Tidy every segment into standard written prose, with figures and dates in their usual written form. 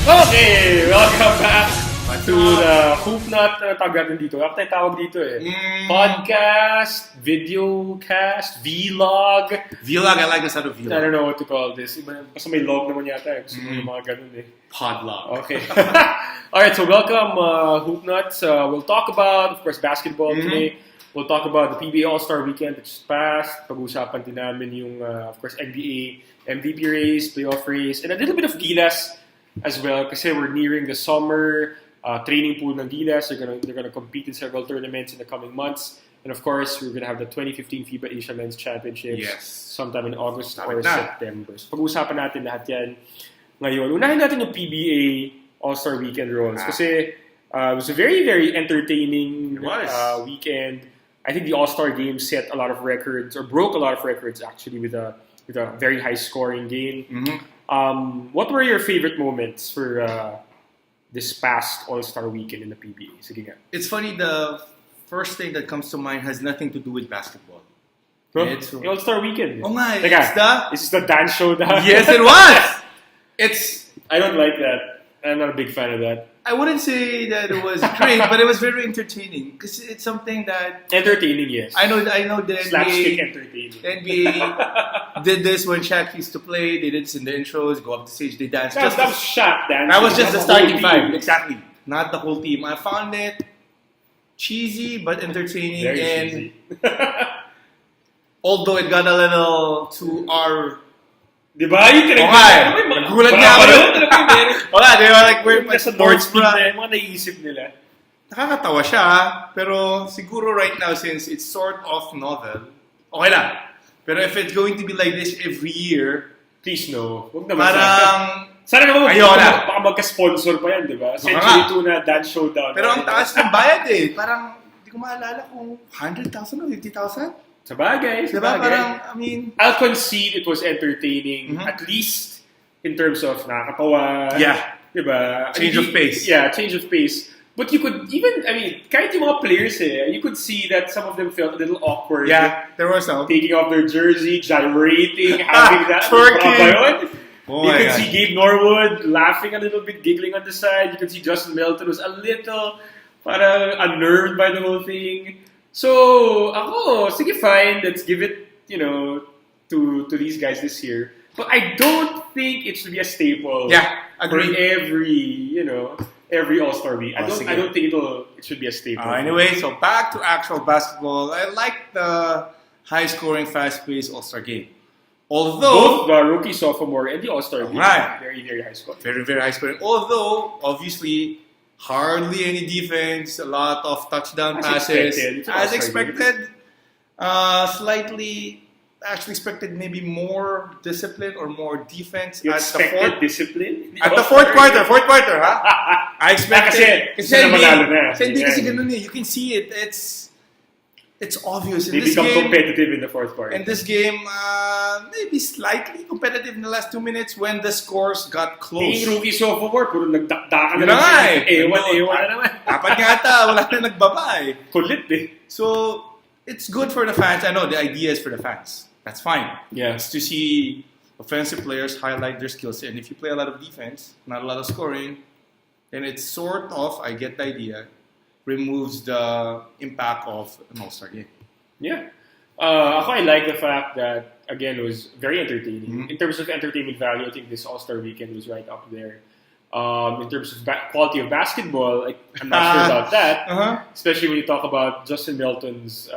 Okay, welcome back to the Hoop Nut. Ano tawag natin dito? Ako tayo tawag dito eh. Podcast, videocast, vlog. Vlog, I like the sound of vlog. I don't know what to call this. Basta may log naman yata eh. Gusto mo yung mga ganun eh. Podlog. Okay. Alright, so welcome Hoop Nuts. We'll talk about, of course, basketball today. We'll talk about the PBA AllStar Weekend which just passed. Pag-usapan din namin yung, of course, NBA MVP race, playoff race, and a little bit of Gilas as well kasi we're nearing the summer training pool ng Gilas. They're gonna compete in several tournaments in the coming months. And of course, we're gonna have the 2015 FIBA Asia Men's Championships sometime in August or September. So pag-usapan natin lahat yan ngayon. Unahin natin yung PBA AllStar Weekend rolls kasi it was a very, very entertaining weekend. I think the AllStar game set a lot of records, or broke a lot of records actually with a very high scoring game. What were your favorite moments for this past AllStar Weekend in the PBA? Sige nga. It's funny, the first thing that comes to mind has nothing to do with basketball. Bro, the AllStar Weekend. Oh my, this is the dance showdown. Yes, it was! I don't like that. I'm not a big fan of that. I wouldn't say that it was great, but it was very entertaining because it's something that... Entertaining, yes. I know the Slapstick entertaining. NBA did this when Shaq used to play. They did this in the intros, go up the stage, they dance. That was Shaq dancing. That was just the starting five. Exactly. Not the whole team. I found it cheesy but entertaining. Very cheesy. Although it got a little to our... Diba? Yung nagulat nga ako. Wala, di ba? Like, we're sa North Peak na yung mga naiisip nila. Nakakatawa siya, pero siguro right now, since it's sort of novel, okay lang. Pero if it's going to be like this every year, please no. Huwag naman sana naman baka magka-sponsor pa yan, di ba? Century 2 na dance showdown. Pero ang taas ng bayad eh. Parang, hindi ko maalala kung 100,000 o 50,000. Sabagay. Parang, I mean... I'll concede it was entertaining, at least in terms of nakakatawa. Yeah. Diba? Change of pace. Yeah, change of pace. But you could even, kahit yung mga players you could see that some of them felt a little awkward. Yeah, there was some. Taking off their jersey, gyrating, having that. Twerking. You could see Gabe Norwood laughing a little bit, giggling on the side. You could see Justin Melton was a little parang unnerved by the whole thing. So, ako, sige fine, let's give it, to these guys this year. But I don't think it should be a staple for every All-Star week. I don't think it should be a staple. Anyway, so back to actual basketball. I like the high-scoring, fast-paced All-Star game. Although... Both the rookie, sophomore, and the All-Star game. Very, very high-scoring. Very, very high-scoring. Although, obviously... hardly any defense, a lot of touchdown passes. As expected. Slightly, actually expected maybe more discipline or more defense at discipline? At the fourth quarter, huh? I expected. Kasi ganun eh. You can see it. It's obvious. They become competitive in the fourth quarter. In this game, maybe slightly competitive in the last 2 minutes when the scores got close. Yung rookie sophomore, puro nagdakdakan na lang. Ewan na naman. Dapat nga ata, wala na nagbaba eh. Kulit eh. So, it's good for the fans. I know the idea is for the fans. That's fine. Yeah. It's to see offensive players highlight their skills. And if you play a lot of defense, not a lot of scoring, then it's sort of, I get the idea, removes the impact of an All-Star game. Yeah. I like the fact that, again, it was very entertaining. In terms of entertainment value, I think this All-Star Weekend was right up there. In terms of quality of basketball, I'm not sure about that. Especially when you talk about Justin Melton's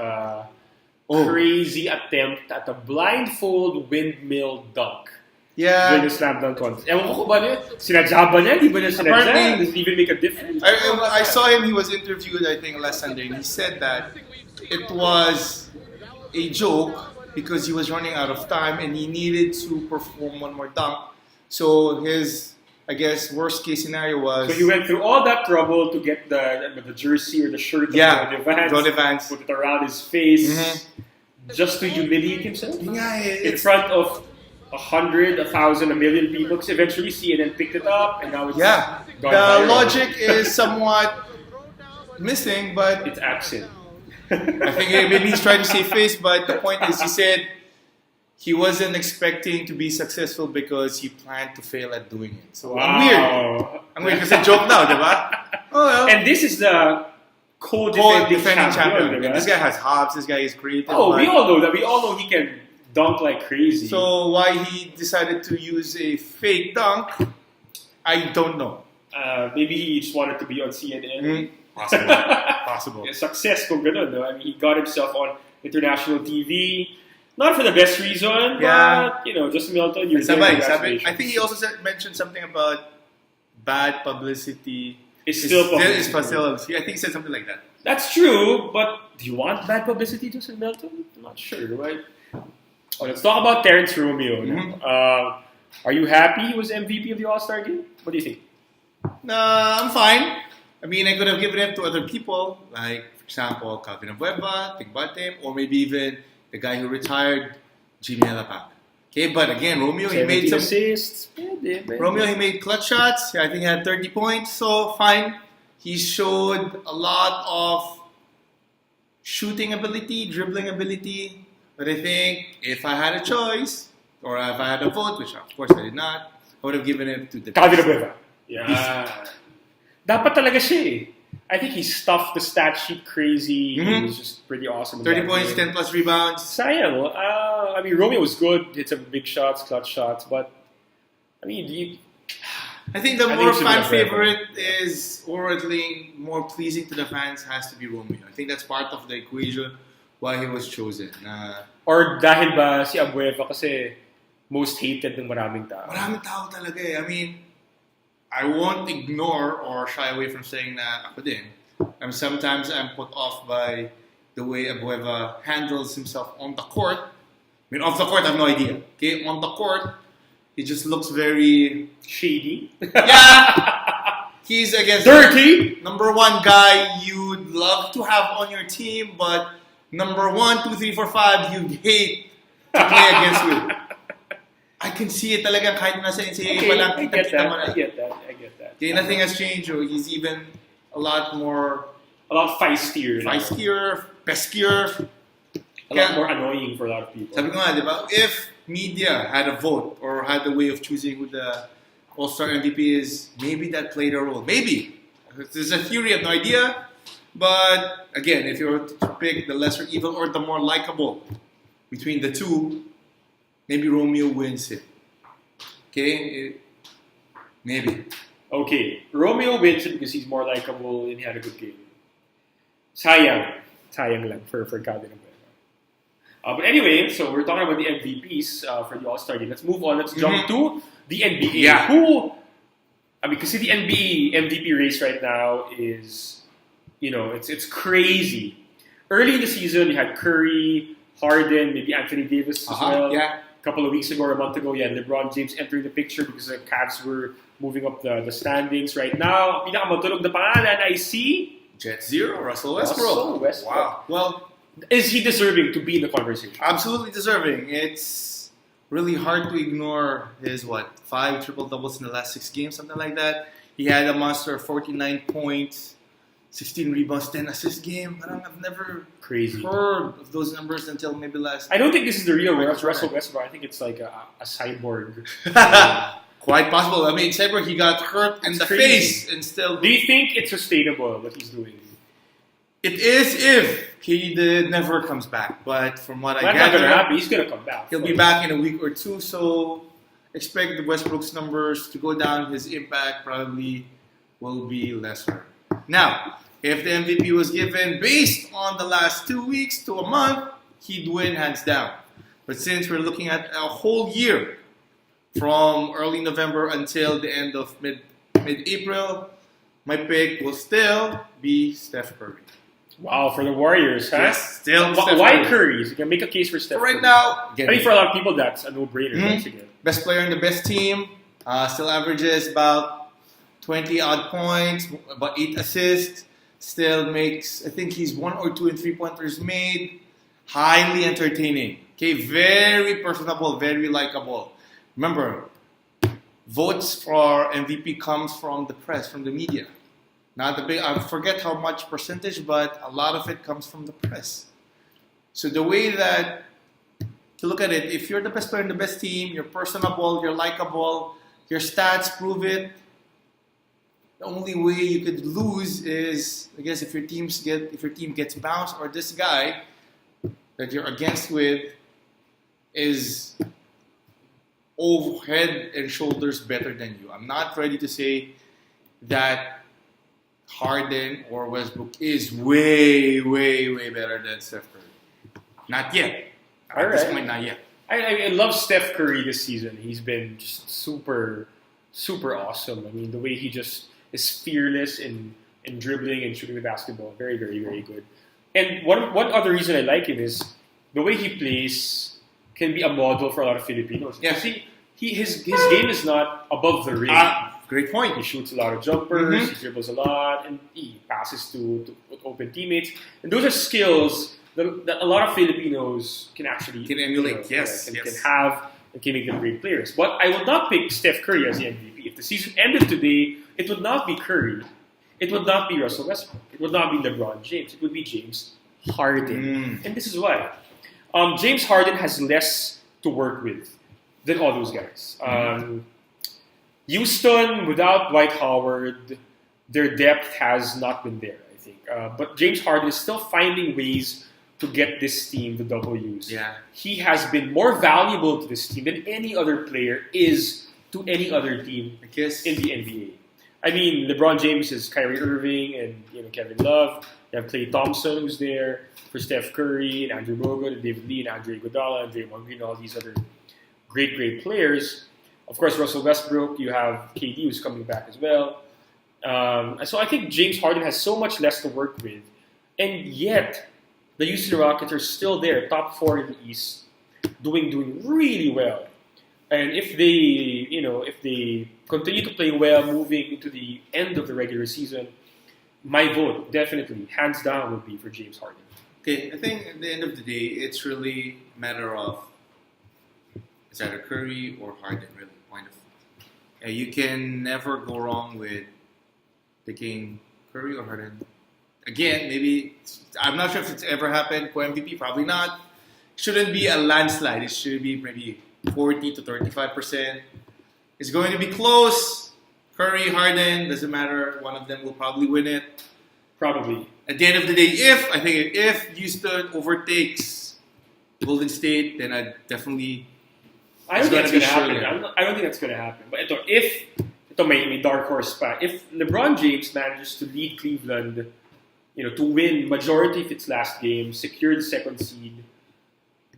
crazy attempt at a blindfold windmill dunk. Yeah. During the slam dunk contest. Ewan ko ba niya? Sinadya ba niya? Di ba niya sinadya? Does it even make a difference? I saw him, he was interviewed, I think, last Sunday, and he said that it was a joke because he was running out of time and he needed to perform one more dunk. So his, I guess, worst case scenario was... So he went through all that trouble to get the jersey or the shirt of Ronnie Vance, put it around his face, just to humiliate himself in front of 100, 1,000, 1,000,000 people, because eventually CNN picked it up and now it's gone viral. Logic is somewhat missing, but it's absent. I think maybe he's trying to save face, but the point is he said he wasn't expecting to be successful because he planned to fail at doing it. So Wow. I'm weird kasi joke now, diba? Oh well. And this is the co-defending champion. And this guy has hops. This guy is creative. Oh, we all know that. We all know he can dunk like crazy. So why he decided to use a fake dunk, I don't know. Maybe he just wanted to be on CNN. Possible. Yeah, success kung ganun, no? I mean, he got himself on international TV. Not for the best reason, but, Justin Milton, you're there. I think he also mentioned something about bad publicity. It's still publicity. I think he said something like that. That's true, but do you want bad publicity, Justin Milton? I'm not sure, right? Oh, let's talk about Terrence Romeo. Are you happy he was MVP of the All-Star game? What do you think? I'm fine. I mean, I could have given it to other people, like, for example, Calvin Abueva, Tigbatem, or maybe even the guy who retired, Jimmy Alapag. Okay, but again, Romeo, he made some assists. Romeo, he made clutch shots. I think he had 30 points, so fine. He showed a lot of shooting ability, dribbling ability. But I think if I had a choice, or if I had a vote, which of course I did not, I would have given it to the Calvin Abueva. Yeah. Dapat talaga siya eh. I think he stuffed the stat sheet crazy. He was just pretty awesome. 30 points, 10 plus rebounds. Sayang. I mean, Romeo was good. Hit some big shots, clutch shots. But, I mean, I think the more fan favorite is, or at least more pleasing to the fans, has to be Romeo. I think that's part of the equation why he was chosen. Or dahil ba si Abueva kasi most hated ng maraming tao? Maraming tao talaga eh. I mean, I won't ignore or shy away from saying na ako din. Sometimes I'm put off by the way Abueva handles himself on the court. I mean, off the court, I have no idea. Okay, on the court, he just looks very shady. Yeah, he's against dirty. Number one guy you'd love to have on your team, but number 1, 2, 3, 4, 5 you'd hate to play against you. I can see it talaga kahit nasa NCAA pa lang. I get that. Okay, nothing has changed. He's even a lot feistier. Peskier. A lot more annoying for a lot of people. Sabi ko nga, di ba? If media had a vote or had a way of choosing who the All-Star MVP is, maybe that played a role. Maybe. There's a theory, I have no idea. But again, if you were to pick the lesser evil or the more likable between the two, maybe Romeo wins it. Okay? Maybe. Okay. Romeo wins it because he's more likable and he had a good game. Sayang lang for Calvin Abueva. But anyway, so we're talking about the MVPs for the All-Star game. Let's move on. Let's jump to the NBA. Yeah. Because the NBA MVP race right now is, it's crazy. Early in the season, you had Curry, Harden, maybe Anthony Davis as well. Yeah. A couple of weeks ago or a month ago, LeBron James entering the picture because the Cavs were moving up the standings. Right now, pinakamatulog na pangalan I see Jet Zero, Russell Westbrook. Wow. Well, is he deserving to be in the conversation? Absolutely deserving. It's really hard to ignore his 5 triple-doubles in the last 6 games, something like that. He had a monster 49 points, 16 rebounds, 10 assists game. I've never heard of those numbers until maybe last. I don't think this is the real Russell Westbrook. I think it's like a cyborg. Quite possible. I mean, Cyborg, he got hurt in the face and still. Do you think it's sustainable what he's doing? It is if he never comes back. But from what I gather, not gonna happen. He's gonna come back. He'll be back in a week or two. So expect the Westbrook's numbers to go down. His impact probably will be lesser. Now, if the MVP was given based on the last 2 weeks to a month, he'd win hands down. But since we're looking at a whole year, from early November until the end of mid-April, my pick will still be Steph Curry. Wow, for the Warriors, huh? Yes, still why Curry? You can make a case for Steph. Right now, I mean, for a lot of people, that's a no-brainer. Once again, best player in the best team, still averages about 20 odd points, about 8 assists. Still makes, I think he's 1 or 2 in 3-pointers made. Highly entertaining. Okay, very personable, very likable. Remember, votes for MVP comes from the press, from the media. Not the big, I forget how much percentage, but a lot of it comes from the press. So the way that you look at it, if you're the best player in the best team, you're personable, you're likable, your stats prove it. The only way you could lose is, I guess, if your team gets bounced, or this guy that you're against with is head and shoulders better than you. I'm not ready to say that Harden or Westbrook is way, way, way better than Steph Curry. Not yet. At this point, not yet. I love Steph Curry this season. He's been just super, super awesome. I mean, the way he just is fearless in dribbling and shooting the basketball. Very, very, very good. And one other reason I like him is the way he plays can be a model for a lot of Filipinos. Yeah. See, his game is not above the ring. Great point. He shoots a lot of jumpers, he dribbles a lot, and he passes to open teammates. And those are skills that a lot of Filipinos can actually emulate. can yes. have and can make them great players. But I would not pick Steph Curry as the MVP. If the season ended today, it would not be Curry. It would not be Russell Westbrook. It would not be LeBron James. It would be James Harden. And this is why. James Harden has less to work with than all those guys. Houston, without Dwight Howard, their depth has not been there, I think. But James Harden is still finding ways to get this team the W's. Yeah. He has been more valuable to this team than any other player is to any other team in the NBA. I mean, LeBron James is Kyrie Irving and Kevin Love. You have Klay Thompson who's there for Steph Curry and Andrew Bogut and David Lee and Andre Iguodala and Draymond Green and all these other great, great players. Of course, Russell Westbrook. You have KD who's coming back as well. So I think James Harden has so much less to work with, and yet the Houston Rockets are still there, top 4 in the East, doing really well. And if they continue to play well, moving into the end of the regular season, my vote definitely, hands down, would be for James Harden. Okay, I think at the end of the day, it's really a matter of it's either Curry or Harden, really. Point of you can never go wrong with picking Curry or Harden. Again, maybe I'm not sure if it's ever happened. Co-MVP, probably not. Shouldn't be a landslide. It should be maybe 40 to 35%. It's going to be close. Curry, Harden, doesn't matter. One of them will probably win it. Probably. At the end of the day, if Houston overtakes Golden State, then I definitely. I don't think that's going to happen. I don't think that's going to happen. But if may dark horse pa, if LeBron James manages to lead Cleveland, to win majority of its last game, secure the second seed,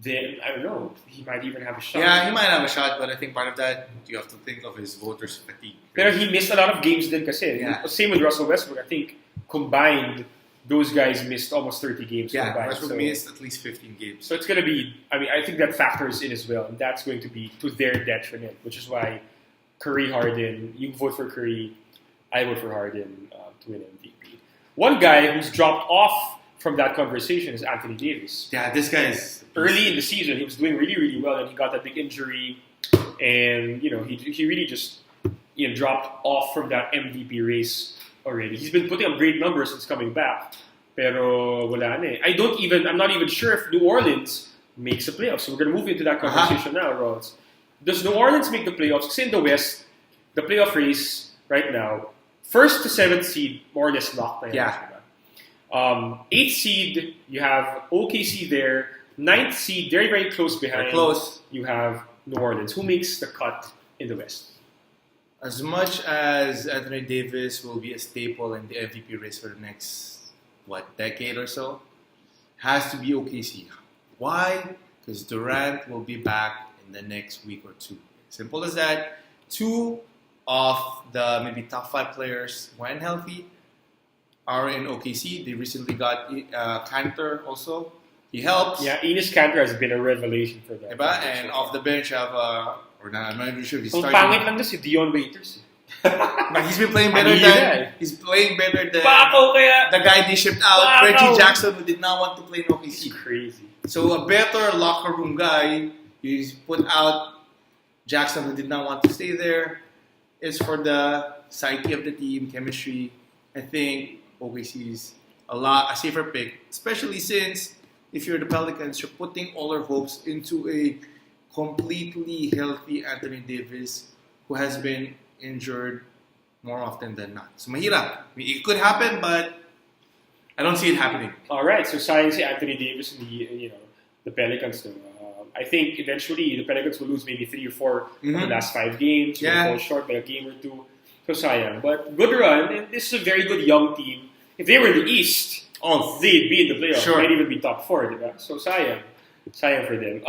then I don't know, he might even have a shot. Yeah, he might have a shot, but I think part of that you have to think of his voters' fatigue. Pero he missed a lot of games din kasi. Yeah. Same with Russell Westbrook. I think combined, those guys missed almost 30 games. Yeah, combined. Westbrook missed at least 15 games. So it's going to be, I think that factors in as well. And that's going to be to their detriment, which is why Curry, Harden, you vote for Curry, I vote for Harden to win MVP. One guy who's dropped off from that conversation is Anthony Davis. Yeah, this guy is... Early in the season, he was doing really, really well, and he got that big injury. And, he really just dropped off from that MVP race already. He's been putting up great numbers since coming back. Pero wala na eh. I'm not even sure if New Orleans makes the playoffs. So we're going to move into that conversation now, Rods. Does New Orleans make the playoffs? Because in the West, the playoff race right now, 1st to 7th seed, more or less locked. 8th seed, you have OKC there. 9th seed, very, very close behind. They're close. You have New Orleans. Who makes the cut in the West? As much as Anthony Davis will be a staple in the MVP race for the next, decade or so, has to be OKC. Why? Because Durant will be back in the next week or two. Simple as that. 2 of the maybe top 5 players, when healthy, are in OKC. They recently got Kanter also. He helps. Yeah, Enes Kanter has been a revelation for them. And off the bench, have I'm not even sure if he's starting. Pangit lang si Dion Waiters. But he's been playing better than the guy they shipped out, Reggie Jackson, who did not want to play in OKC. It's crazy. So a better locker room guy, he's put out Jackson, who did not want to stay there. It's for the psyche of the team, chemistry. I think OKC is a safer pick, especially since if you're the Pelicans, you're putting all our hopes into a completely healthy Anthony Davis who has been injured more often than not. So mahirap. I mean, it could happen, but I don't see it happening. All right, so sayang si Anthony Davis and the Pelicans. I think eventually the Pelicans will lose maybe 3 or 4 of the last 5 games. Yeah. Fall short by a game or 2. So sayang. But good run. And this is a very good young team. If they were in the East, they'd be in the playoffs. Sure. Might even be top 4, diba? So sayang. Sayang for them.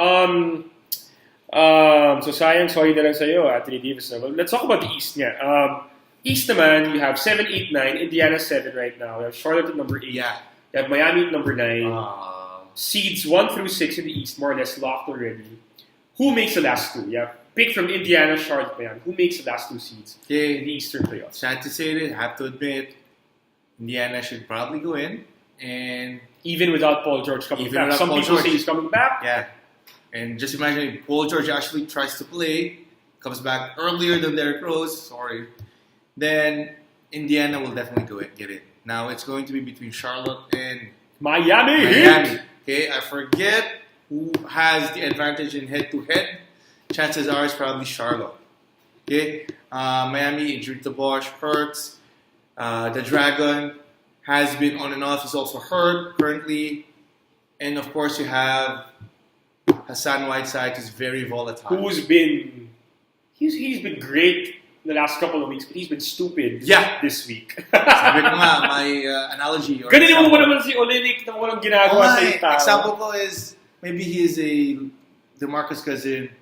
So sayang, sorry na lang sa'yo, Anthony Davis. Well, let's talk about the East nga. East naman, you have 7, 8, 9. Indiana 7 right now. You have Charlotte at number 8. Yeah. You have Miami at number 9. Seeds 1 through 6 in the East, more or less locked already. Who makes the last 2? Yeah, pick from Indiana, Charlotte, Miami. Who makes the last 2 seeds in the Eastern playoffs? Sad to say it, I have to admit, Indiana should probably go in. And even without Paul George coming back. Some people say he's coming back. Yeah. And just imagine if Paul George actually tries to play, comes back earlier than Derrick Rose, then Indiana will definitely get it. Now it's going to be between Charlotte and Miami. Okay, I forget who has the advantage in head-to-head. Chances are it's probably Charlotte. Okay, Miami injured to Bosch, hurts. The Dragon has been on and off. He's also hurt currently. And of course you have Hassan Whiteside, who's very volatile. He's been great the last couple of weeks, but he's been stupid this week. Sabi ko nga, my analogy. Ganun mo naman si Olenek na walang ginagawa sa tao. Example ko is, maybe he is a DeMarcus Cousins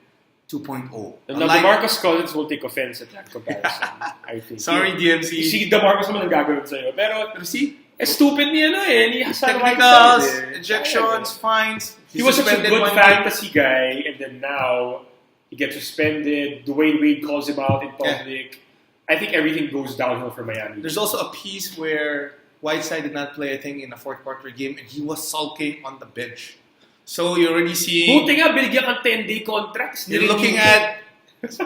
2.0. Now, DeMarcus Cousins will take offense at that comparison, I think. Sorry, DMC. Si DeMarcus naman ang gagawin sa'yo. Pero see, stupid niya ni Hassan technicals, Whiteside. Ejections, fines. He was such a good fantasy guy, and then now he gets suspended. Dwayne Wade calls him out in public. Yeah. I think everything goes downhill for Miami. There's also a piece where Whiteside did not play, I think, in a fourth quarter game, and he was sulking on the bench. So you're already seeing... Buti nga, binigyan kang 10-day contracts. You're looking at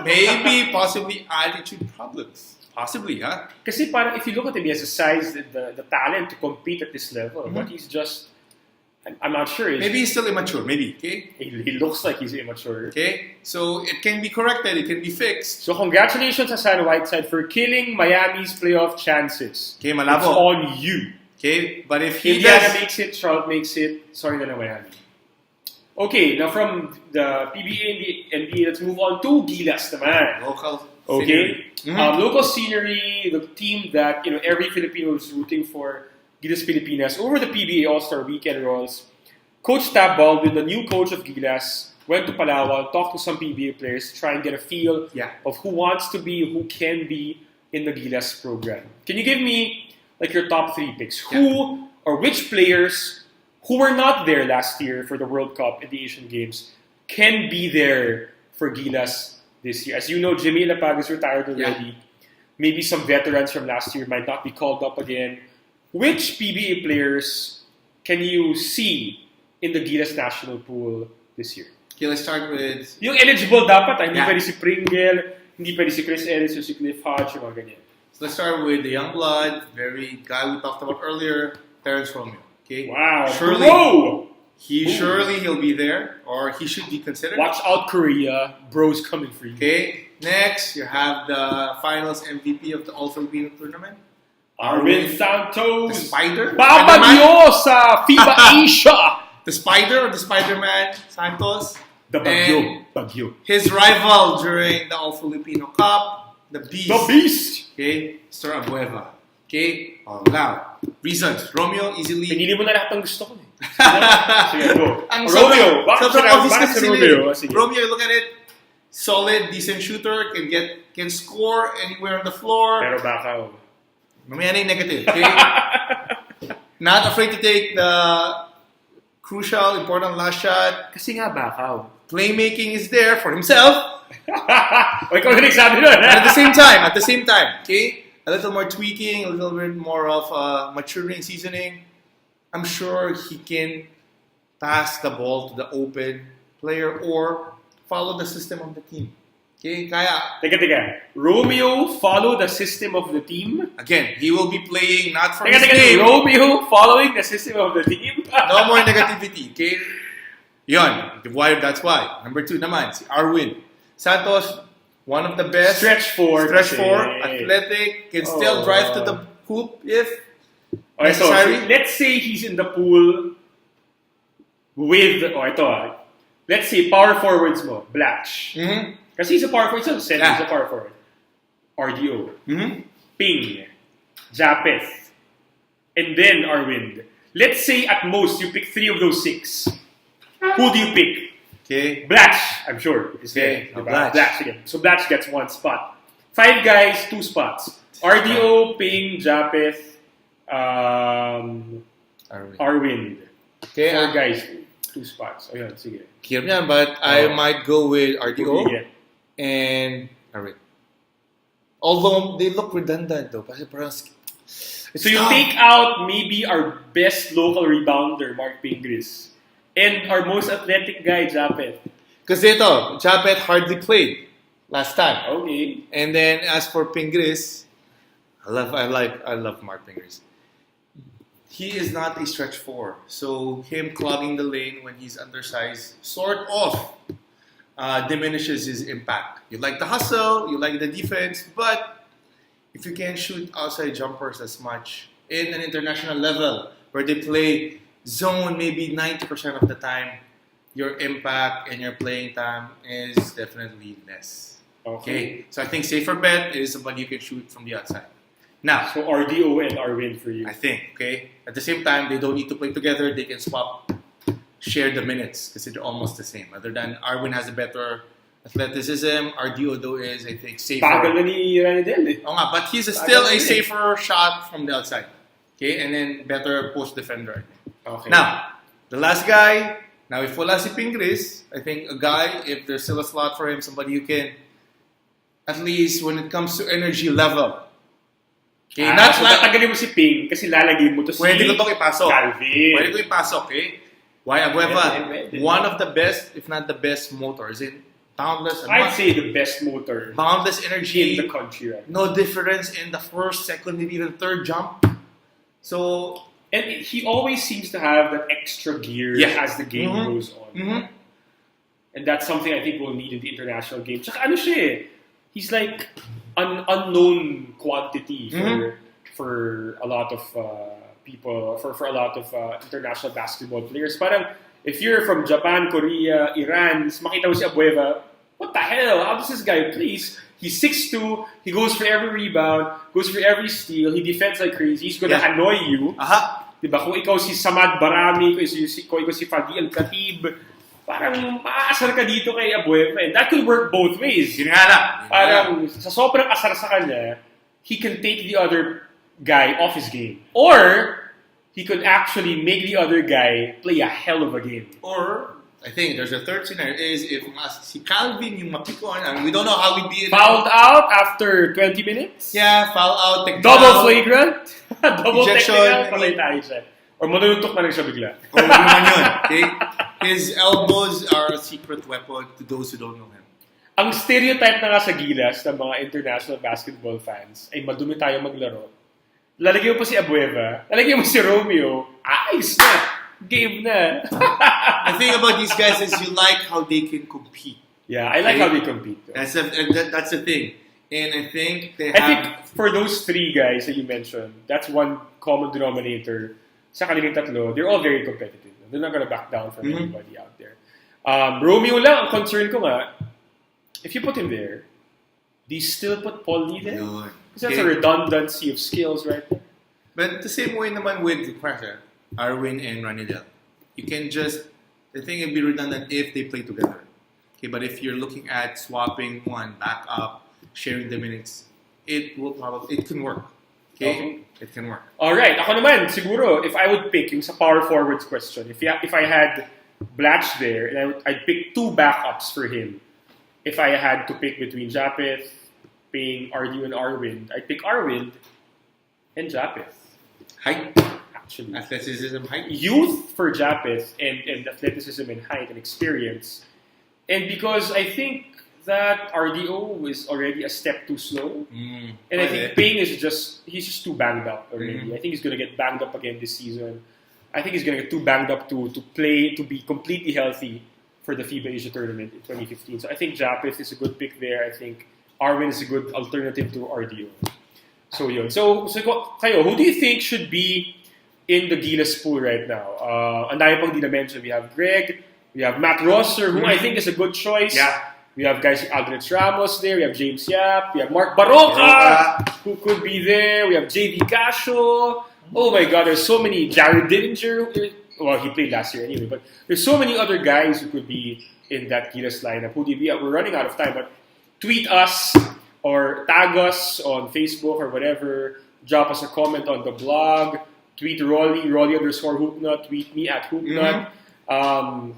maybe, possibly, attitude problems. Possibly, huh? Kasi parang if you look at him, he has the size, the talent to compete at this level. But he's just... I'm not sure. Maybe he's still immature, maybe. Okay? He looks like he's immature. Okay? So it can be corrected, it can be fixed. So congratulations, Hassan Whiteside, for killing Miami's playoff chances. Okay, malabo. It's on you. Okay? But if he Indiana makes it, Charlotte makes it, sorry na lang Miami. Okay, now from the PBA and the NBA, let's move on to Gilas naman. Local scenery. Local scenery, the team that every Filipino is rooting for. Gilas Pilipinas over the PBA AllStar Weekend rolls. Coach Tab Baldwin, the new coach of Gilas, went to Palawan, talked to some PBA players, try and get a feel of who wants to be, who can be in the Gilas program. Can you give me your top 3 picks? Who or which players who were not there last year for the World Cup and the Asian Games can be there for Gilas this year? As you know, Jimmy Lapag is retired already. Maybe some veterans from last year might not be called up again. Which PBA players can you see in the Gilas national pool this year? Okay, let's start with... Yung eligible dapat, hindi pwede si Pringle, hindi pwede si Chris Ellis, si Cliff Hodge, yung mga ganyan. So let's start with the young blood, very guy we talked about earlier, Terrence Romeo. Okay? Wow, surely he'll be there, or he should be considered. Watch out, Korea. Bro's coming for you. Okay, next you have the finals MVP of the All-Filipino tournament. Arwin Santos. The Spider. Baba Dios sa FIBA Asia. The Spider or the Spider-Man Santos. The Bagyo. His rival during the All-Filipino Cup. The Beast. The Beast. Okay, Mr. Abueva. Okay, now, reasons. Romeo easily... Pinili mo na lahat ng gusto ko. Sige, go. Romeo. Romeo, look at it. Solid, decent shooter. Can score anywhere on the floor. Pero baka mamaya na yung negative, okay? Not afraid to take the crucial, important last shot. Kasi nga bakaw. Playmaking is there for himself. O, ikaw na nagsabi nun. At the same time, okay? A little more tweaking, a little bit more of maturing, seasoning. I'm sure he can pass the ball to the open player or follow the system of the team. Okay, kaya. Teka. Romeo follow the system of the team? Again, he will be playing not from his Teka. name. Romeo following the system of the team? No more negativity. Okay? Yon. That's why. Number 2 naman, si Arwin. Santos, one of the best. Stretch 4. Athletic, can still drive to the hoop if Okay, so necessary. let's say he's in the pool with, let's say power forwards mo, Blatch. Mm-hmm. Kasi he's a power forward, he's Yeah. a power forward. RDO, Mm-hmm. Ping, Japeth, and then Arwind. Let's say at most you pick 3 of those 6. Who do you pick? Okay. Blatch, I'm sure. Okay, Diba? Blatch. Again. So Blatch gets 1 spot. 5 guys, 2 spots. RDO, Ping, Japeth, Arwind. Okay. 4 guys, 2 spots. Ayun, sige. Hirap yan, but I might go with Who do RDO you get? and Arwin. Although they look redundant though. Kasi parang So you take out maybe our best local rebounder, Mark Pingris, and our most athletic guy, Japeth. Kasi ito, Japeth hardly played last time. Okay. And then as for Pingris, I love Mark Pingris. He is not a stretch 4. So him clogging the lane when he's undersized sort of diminishes his impact. You like the hustle, you like the defense, but if you can't shoot outside jumpers as much in an international level where they play zone maybe 90% of the time, your impact and your playing time is definitely less. Okay? So I think safer bet is somebody you can shoot from the outside. Now, So RDO and Arwin for you. I think, okay? At the same time, they don't need to play together. They can share the minutes because they're almost the same. Other than Arwin has a better athleticism, RDO though is, I think, safer. Bagal na ni Ranidel eh. Oh, nga, but he's still a safer shot from the outside. Okay? And then better post defender. Okay. Now, the last guy, now if wala si Pingris, I think a guy, if there's still a slot for him, somebody you can, at least when it comes to energy level, okay, so tatagalin mo si Ping kasi lalagay mo to si pwede ko itong ipasok. Calvin. Pwede ko ipasok, okay? Why Agueva? Pwede. One of the best, if not the best motors in boundless, I'd say the best motor boundless in energy. the country right now. No difference in the first, second, maybe even third jump. So, And he always seems to have that extra gear as the game goes on. mhm. And that's something I think we'll need in the international game. Tsaka ano siya eh, he's like an unknown quantity for a lot of people, for a lot of international basketball players. Parang, if you're from Japan, Korea, Iran, makita mo si Abueva, what the hell? How does this guy play? He's 6'2", he goes for every rebound, goes for every steal, he defends like crazy, he's gonna annoy you. Aha. Diba? Kung ikaw si Samad Barami, kung ikaw si Fadi Al-Khatib, parang maaasar ka dito kay Abueva. And that could work both ways. Yun nga lang. Parang sa sobrang asar sa kanya, he can take the other guy off his game. Or, he could actually make the other guy play a hell of a game. Or, I think there's a third scenario is if si Calvin yung mapikuan, we don't know how we did. Fouled out after 20 minutes? Yeah, foul out, Double flagrant? Double Ejection. technical? Patay tayo siya. Or manununtok na lang siya bigla. Or naman yun, okay? His elbows are a secret weapon to those who don't know him. Ang stereotype na nga sa gilas ng mga international basketball fans ay madumi tayo maglaro. Lalagyan mo pa si Abueva, lalagyan mo si Romeo, ayos na! Game na! The thing about these guys is you like how they can compete. Yeah, I like how they compete. Though. That's the thing. And I think they have... I think for those 3 guys that you mentioned, that's one common denominator. Sa kanilang tatlo, they're all very competitive. They're not gonna back down from anybody out there. Romeo lang, ang concern ko nga, if you put him there, do you still put Paul Lee there? Because that's a redundancy of skills right there. But the same way naman with Arwin and Ranidel. You can just... I think it'd be redundant if they play together. Okay, but if you're looking at swapping one back up, sharing the minutes, it can work. Okay? It can work. Alright, ako naman, siguro, if I would pick, yung sa power forwards question, if I had Blatch there, and I'd pick 2 backups for him, if I had to pick between Japeth, Ping, RDU, and Arwind, I'd pick Arwind and Japeth. Height. Actually. Athleticism, height. Youth for Japeth and athleticism and height and experience. And because I think that RDO is already a step too slow. And I think Payne he's just too banged up already. I think he's going to get banged up again this season. I think he's going to get too banged up to be completely healthy for the FIBA Asia tournament in 2015. So I think Japeth is a good pick there. I think Arvin is a good alternative to RDO. So yun. So kayo, who do you think should be in the Gilas pool right now? Ang dami pang di na mention. We have Greg, we have Matt Rosser, who I think is a good choice. Yeah. We have guys like Aldrich Ramos there. We have James Yap. We have Mark Baroka, who could be there. We have JD Casio. Oh my God, there's so many. Jared Dillinger. Well, he played last year anyway. But there's so many other guys who could be in that Gilas lineup. We're running out of time, but tweet us or tag us on Facebook or whatever. Drop us a comment on the blog. Tweet Rolly _Hoopnut. Tweet me at Hoopnut.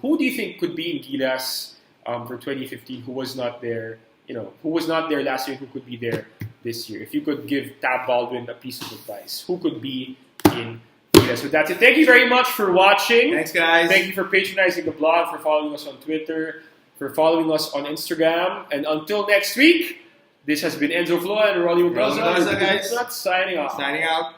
Who do you think could be in Gilas for 2015 who was not there? Who was not there last year, who could be there this year? If you could give Tab Baldwin a piece of advice, who could be in Gilas? So that's it. Thank you very much for watching. Thanks, guys. Thank you for patronizing the blog, for following us on Twitter, for following us on Instagram. And until next week, this has been Enzo Flo and Rolly Mendoza. Guys. Signing off. Signing out.